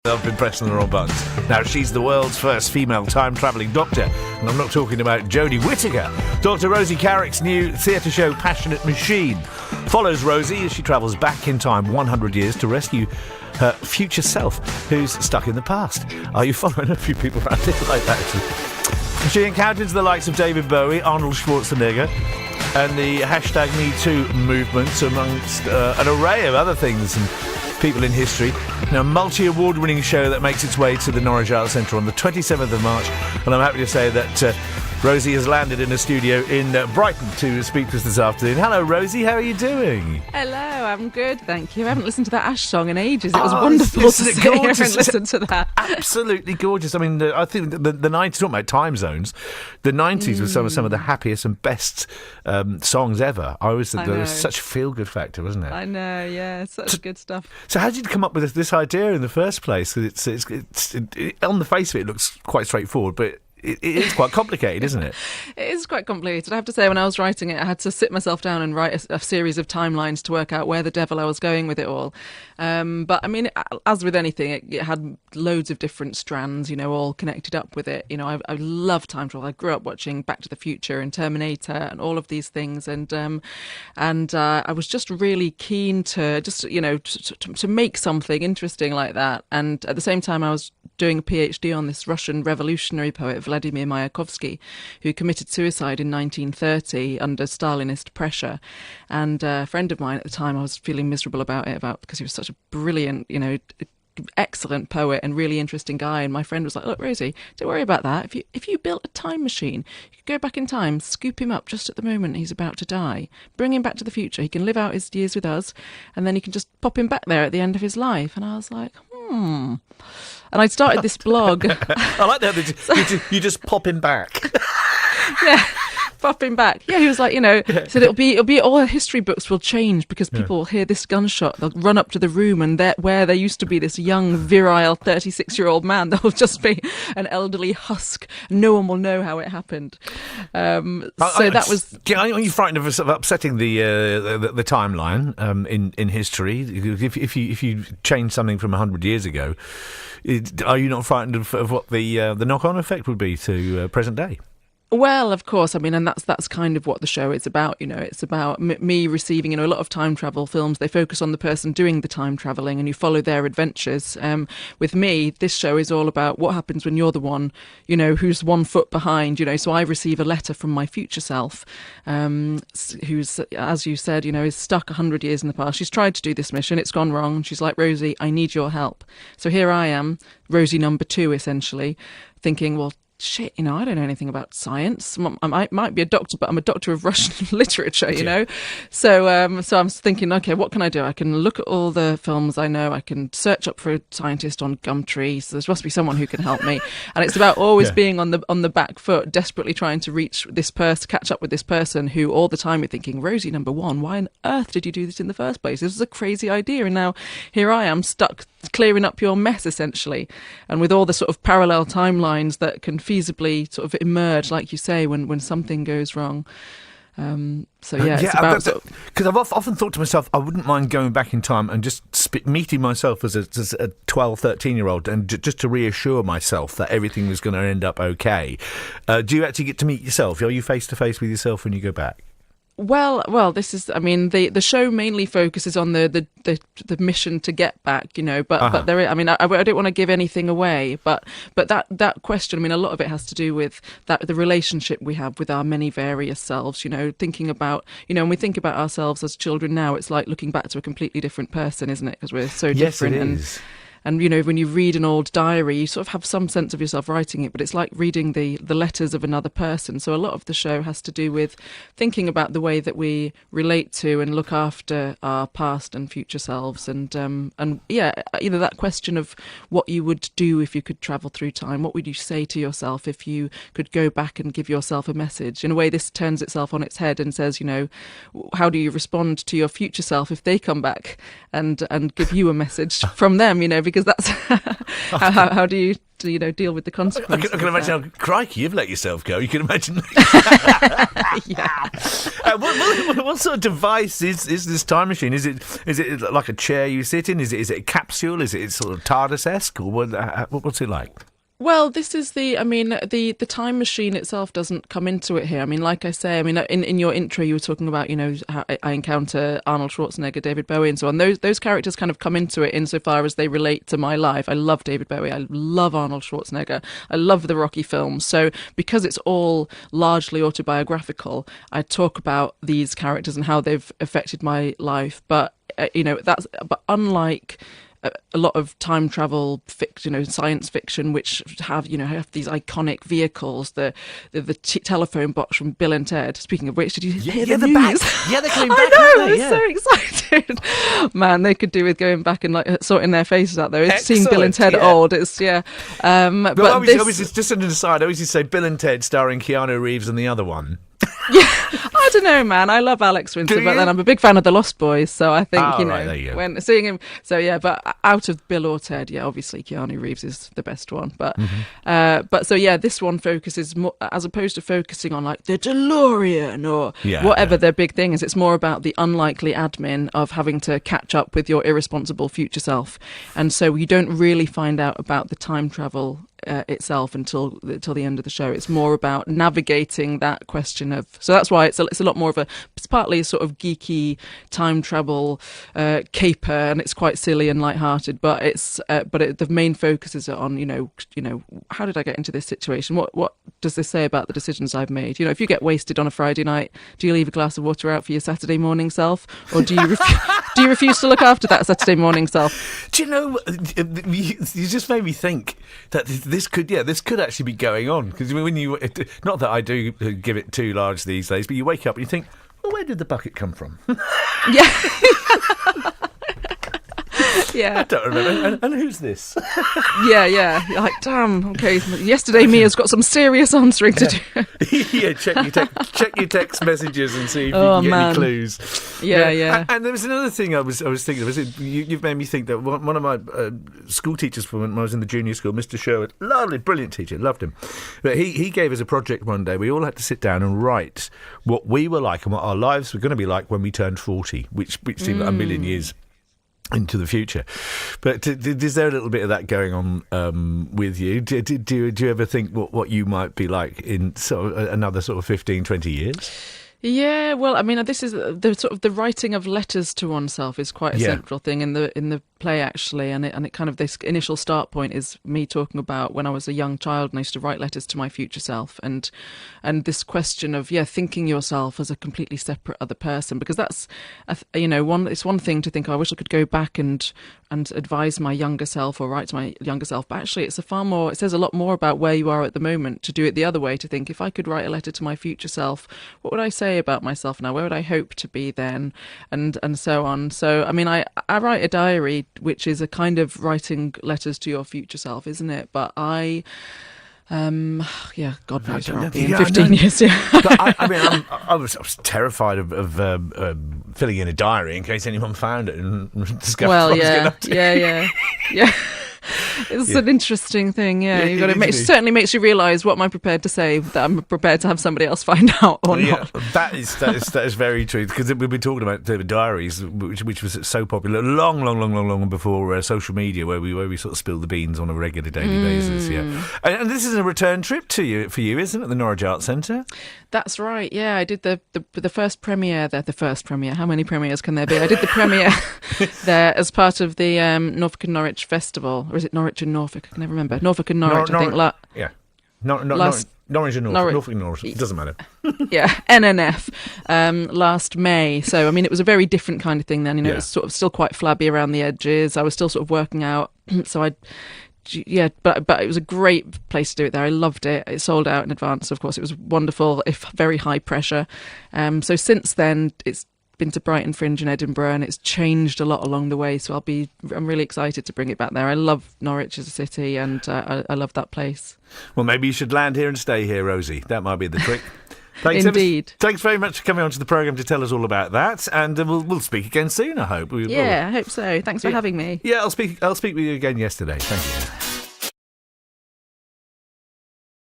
I've been pressing the wrong buttons. Now, she's the world's first female time-travelling doctor, and I'm not talking about Jodie Whittaker. Dr. Rosie Carrick's new theatre show Passionate Machine follows Rosie as she travels back in time 100 years to rescue her future self, who's stuck in the past. Are you following a few people around here like that, actually? She encounters the likes of David Bowie, Arnold Schwarzenegger, and the hashtag MeToo movement, amongst an array of other things and people in history. Now, a multi-award-winning show that makes its way to the Norwich Arts Centre on the 27th of March, and I'm happy to say that Rosie has landed in a studio in Brighton to speak to us this afternoon. Hello, Rosie, how are you doing? Hello, I'm good, thank you. I haven't listened to that Ash song in ages. It was wonderful to sit here and listen to that. Absolutely gorgeous. I mean, I think the 90s, talking about time zones, the 90s was some of the happiest and best songs ever. I always think there was such a feel-good factor, wasn't it? I know, yeah, such good stuff. So how did you come up with this idea in the first place? It's on the face of it, it looks quite straightforward, but it is quite complicated, isn't it? It is quite complicated. I have to say, when I was writing it, I had to sit myself down and write a series of timelines to work out where the devil I was going with it all. But I mean, as with anything, it had loads of different strands, all connected up with it. I love time travel. I grew up watching Back to the Future and Terminator and all of these things, and I was just really keen to just to make something interesting like that. And at the same time, I was doing a PhD on this Russian revolutionary poet, Vladimir Mayakovsky, who committed suicide in 1930 under Stalinist pressure. And a friend of mine at the time, I was feeling miserable about it, because he was such a brilliant, excellent poet and really interesting guy. And my friend was like, look, Rosie, don't worry about that. If you built a time machine, you could go back in time, scoop him up just at the moment he's about to die, bring him back to the future. He can live out his years with us, and then you can just pop him back there at the end of his life. And I was like, And I started this blog. I like that. You just pop him back. Yeah, pop him back. Yeah, he was like, said it'll be all history books will change because people will hear this gunshot. They'll run up to the room, and where there used to be this young, virile 36-year-old man, there will just be an elderly husk. No one will know how it happened. That was. Are you frightened of upsetting the timeline in history? If you change something from 100 years ago, are you not frightened of what the knock-on effect would be to present day? Well, of course. I mean, and that's kind of what the show is about. It's about me receiving, a lot of time travel films. They focus on the person doing the time traveling, and you follow their adventures. With me, this show is all about what happens when you're the one, who's 1 foot behind. So I receive a letter from my future self, who's, as you said, is stuck 100 years in the past. She's tried to do this mission. It's gone wrong. She's like, Rosie, I need your help. So here I am, Rosie number 2, essentially, thinking, well, shit, I don't know anything about science. I might be a doctor, but I'm a doctor of Russian literature, So I'm thinking, okay, what can I do? I can look at all the films I know. I can search up for a scientist on Gumtree. So there must be someone who can help me. And it's about always being on the back foot, desperately trying to reach this person, catch up with this person who all the time you're thinking, Rosie number 1, why on earth did you do this in the first place? This was a crazy idea. And now here I am stuck clearing up your mess, essentially. And with all the sort of parallel timelines that can feasibly sort of emerge, like you say, when something goes wrong. It's about... Because I've often thought to myself, I wouldn't mind going back in time and just meeting myself as a 12, 13-year-old and just to reassure myself that everything was going to end up okay. Do you actually get to meet yourself? Are you face-to-face with yourself when you go back? Well, this is. I mean, the show mainly focuses on the mission to get back, But there, I don't want to give anything away. But that question, I mean, a lot of it has to do with the relationship we have with our many various selves. Thinking about, when we think about ourselves as children now, it's like looking back to a completely different person, isn't it? Because we're so different. Yes, it is. And, when you read an old diary, you sort of have some sense of yourself writing it, but it's like reading the letters of another person. So a lot of the show has to do with thinking about the way that we relate to and look after our past and future selves. And that question of what you would do if you could travel through time. What would you say to yourself if you could go back and give yourself a message? In a way, this turns itself on its head and says, how do you respond to your future self if they come back and give you a message from them, because that's how do you deal with the consequences. I can imagine how crikey you've let yourself go. You can imagine. Yeah. What sort of device is this time machine? Is it like a chair you sit in? Is it a capsule? Is it sort of TARDIS-esque? Or what's it like? Well, this is the time machine itself doesn't come into it here. I mean, like I say, in your intro you were talking about, how I encounter Arnold Schwarzenegger, David Bowie and so on. Those characters kind of come into it insofar as they relate to my life. I love David Bowie. I love Arnold Schwarzenegger. I love the Rocky films. So because it's all largely autobiographical, I talk about these characters and how they've affected my life. But, but unlike a lot of time travel fiction, science fiction, which have these iconic vehicles, the telephone box from Bill and Ted. Speaking of which, did you hear the news? Yeah, they're coming back. I know, I was so excited. Man, they could do with going back and sorting their faces out though. Seeing Bill and Ted old, it's but it's just an aside. I always used to say Bill and Ted starring Keanu Reeves and the other one. Yeah, I don't know, man. I love Alex Winter, but then I'm a big fan of the Lost Boys, so I think when seeing him. So yeah, but out of Bill or Ted, obviously Keanu Reeves is the best one. But this one focuses more, as opposed to focusing on like the DeLorean or whatever their big thing is. It's more about the unlikely admin of having to catch up with your irresponsible future self, and so you don't really find out about the time travel itself until the end of the show. It's more about navigating that question of. So that's why it's a lot more of it's partly a sort of geeky time travel caper, and it's quite silly and lighthearted. But the main focus is on how did I get into this situation? What does this say about the decisions I've made? If you get wasted on a Friday night, do you leave a glass of water out for your Saturday morning self, or do you refuse to look after that Saturday morning self? Do you know? You just made me think that this could actually be going on, because when not that I do give it too large these days, but you wake up and you think, well, where did the bucket come from? Yeah. Yeah. I don't remember. And who's this? Yeah. You're like, damn, okay. Yesterday Mia's got some serious answering to do. Yeah, check your text messages and see if you can get any clues. Yeah. And there was another thing I was thinking of. You've made me think that one of my school teachers when I was in the junior school, Mr. Sherwood, lovely, brilliant teacher, loved him. But he gave us a project one day. We all had to sit down and write what we were like and what our lives were going to be like when we turned 40, which seemed like a million years into the future. But is there a little bit of that going on with you? Do you ever think what you might be like in sort of another sort of 15, 20 years? Yeah, well, this is the sort of the writing of letters to oneself is quite a central thing in the play, actually, and it kind of, this initial start point is me talking about when I was a young child and I used to write letters to my future self, and this question of thinking yourself as a completely separate other person, because that's it's one thing to think, I wish I could go back and advise my younger self or write to my younger self, but actually it says a lot more about where you are at the moment to do it the other way, to think, if I could write a letter to my future self, what would I say about myself now? Where would I hope to be then? And so on. So I write a diary, which is a kind of writing letters to your future self, isn't it? But God knows where I'll be in 15 years. Yeah. But I was terrified of filling in a diary in case anyone found it and discovered what I was going to do. Yeah. It's an interesting thing, You've got to certainly makes you realise what am I prepared to say that I'm prepared to have somebody else find out or not. That is very true, because we've been talking about the diaries, which was so popular long before social media, where we sort of spill the beans on a regular daily basis. Yeah, and this is a return trip for you, isn't it? The Norwich Arts Centre. That's right. Yeah, I did the first premiere there. The first premiere. How many premieres can there be? I did the premiere there as part of the Norfolk and Norwich Festival, or is it Norwich and Norfolk? I can never remember. Norfolk and Norwich, I think. Norwich and Norfolk. Norfolk and Norwich. It doesn't matter. Yeah, NNF last May. So it was a very different kind of thing then. It was sort of still quite flabby around the edges. I was still sort of working out. So but it was a great place to do it there. I loved it. It sold out in advance, of course. It was wonderful, if very high pressure. So since then, it's been to Brighton Fringe in Edinburgh, and it's changed a lot along the way. So I'm really excited to bring it back there. I love Norwich as a city, and I love that place. Well, maybe you should land here and stay here, Rosie. That might be the trick. Thanks Indeed. Thanks very much for coming onto the programme to tell us all about that, and we'll speak again soon, I hope. I hope so. Thanks for having me. Yeah, I'll speak with you again yesterday. Thank you.